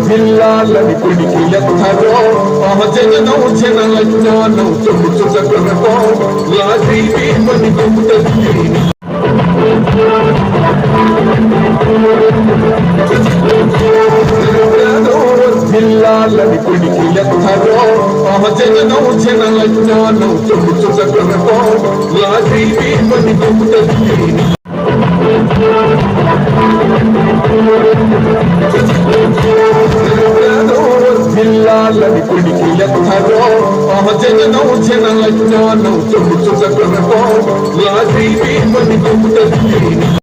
జిల్లాలని పిడికి ఎత్తరో జగనం జనలజ్ఞానం చెబుతు చక్రమో లాజీవి మని గొప్పది జిల్లాలని పిడికి ఎత్తరో జగనం జనలజ్ఞానం చెబుతు చక్రమో లాజీవి మని గొప్పది జిల్లాలని పిడికి ఎత్తరో జగనం జనలజ్ఞానం చెబుతు చక్రమో లాజీవి మని గొప్పది